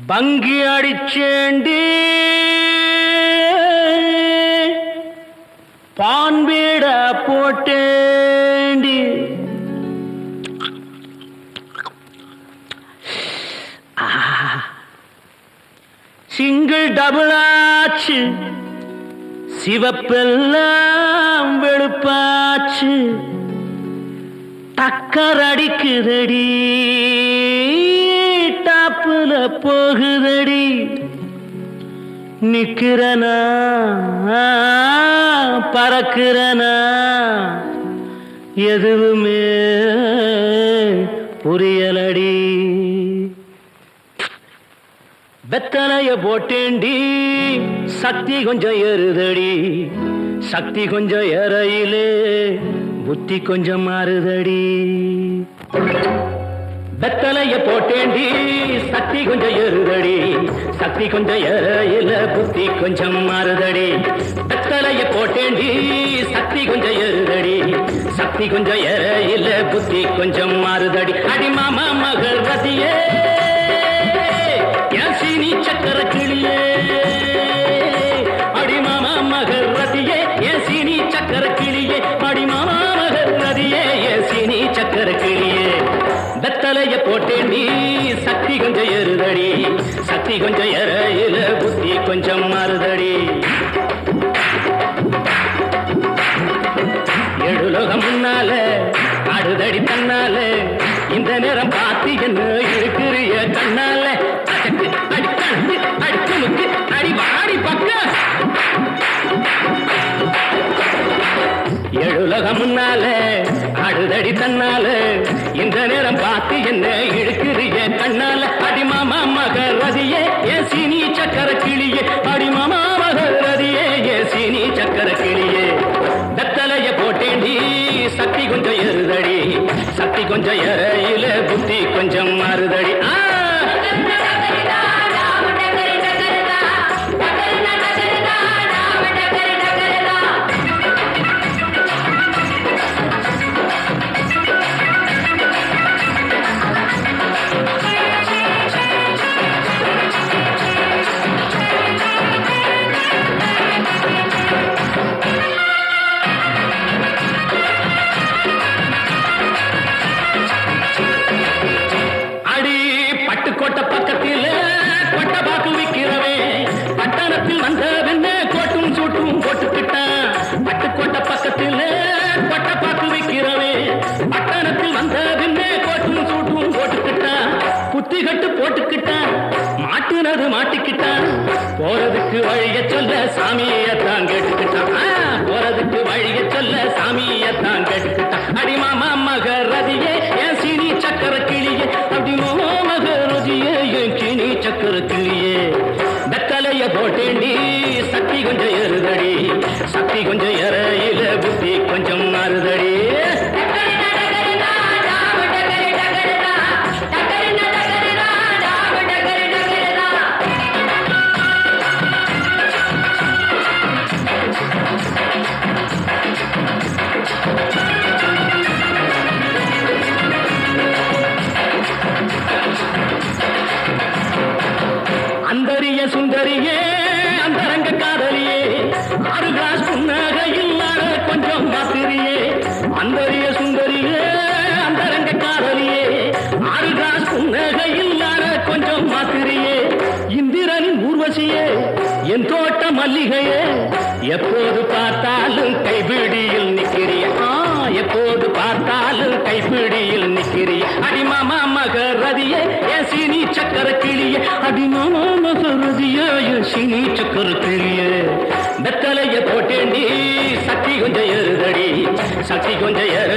பங்கி அடிச்சேண்டி பான்பீட போட்டேண்டி single double ஆச்சு சிவப்பெல்லாம் வெளுப்பாச்சு டக்கர் அடிக்குதடி டாப்புல போகுதடி நிக்கிறனா பறக்கிறனா எதுவுமே புரியலடி வெத்தலைய போட்டேண்டி சக்தி கொஞ்சம் ஏறுதடி சக்தி கொஞ்சம் ஏறையிலே புத்தி கொஞ்சம் மாறுதடி வெத்தலைய போட்டேண்டி சக்தி கொஞ்சம் ஏறுதடி சக்தி கொஞ்சம் ஏறையில புத்தி கொஞ்சம் மாறுதடி வெத்தலைய போட்டேண்டி சக்தி கொஞ்சம் ஏறுதடி சக்தி கொஞ்சம் ஏறையில புத்தி கொஞ்சம் மாறுதடி அடி மாமா மகள் ரதியே சீனி சக்கர கிளியே அடி மாமா மகர் ரதியே ஏன் சீனி சக்கர கிளியே அடி மாமா மகர் ரதியே ஏன் சீனி சக்கர கிளியே வெத்தலைய போட்டேண்டி சக்தி கொஞ்சம் ஏறுதடி சக்தி கொஞ்சம் ஏறையில புத்தி கொஞ்சம் மாறுதடி எழுலோகம் முன்னால ஆடுதடி தன்னால இந்த நேரம் பார்த்து என்ன இருக்கிறிய கண்ணால எழுலகம் முன்னால அடுதடி தன்னால இந்த நேரம் பார்த்து என்ன இழுக்கிறிய கண்ணால அடிமாமா மகர் ரதியே ஏ சீனி சக்கர கிளியே அடிமாமா மகர் ரதியே ஏ சீனி சக்கர கிளியே வெத்தலைய போட்டேண்டி சக்தி கொஞ்சம் ஏறுதடி சக்தி கொஞ்சம் ஏறையில புத்தி கொஞ்சம் மாறுதடி கோட்டை பக்கத்தில் கொட்டை பாக்கு விற்கிறவே பட்டணத்தில் வந்த வெண்ண கோட்டும் சூட்டும் போட்டுக்கிட்டான் பட்டுக்கோட்டை பக்கத்தில் கொட்டை பாக்கு விற்கிறவே பட்டணத்தில் வந்த வெண்ண கோட்டும் சூட்டும் போட்டுக்கிட்டான் புத்தி கட்டு போட்டுக்கிட்டான் மாட்டுனது மாட்டிக்கிட்டான் போறதுக்கு வழிய சொல்ல சாமியத்தான் கேட்டுக்கிட்டான் போறதுக்கு வழிய சொல்ல சாமியத்தான் கேட்டுக்கிட்டான் அடிமாமா மகர் ரதியே ஏன் சீனி சக்கர கிளியே அடிமாமா கிணி சக்கர கிளியே வெத்தலைய போட்டேண்டி சக்தி கொஞ்சம் ஏறுதடி சக்தி கொஞ்சம் ஏறையில புத்தி கொஞ்சம் மாறுதடி அந்தரிய சுந்தரியே அந்தரங்க காதலியே ஆறு கிளாஸ் புன்னகையில் கொஞ்சம் மாத்திரியே அந்தரிய சுந்தரியே அந்தரங்க காதலியே ஆறு கிளாஸ் புன்னகையில் கொஞ்சம் மாத்திரியே இந்திரனின் ஊர்வசியே என் தோட்ட மல்லிகையே எப்போது பார்த்தாலும் கைபிடியில் நிற்கிறிய எப்போது பார்த்தாலும் கைப்பிடியில் நிற்கிறிய அடிமாமா மகர் ரதியே ஏன் சீனி சக்கர கிளியே அடிமாமா மகர் ரதியே ஏன் சீனி சக்கர கிளியே வெத்தலைய போட்டேண்டி சக்தி கொஞ்சம் ஏறுதடி சக்தி கொஞ்சம் ஏற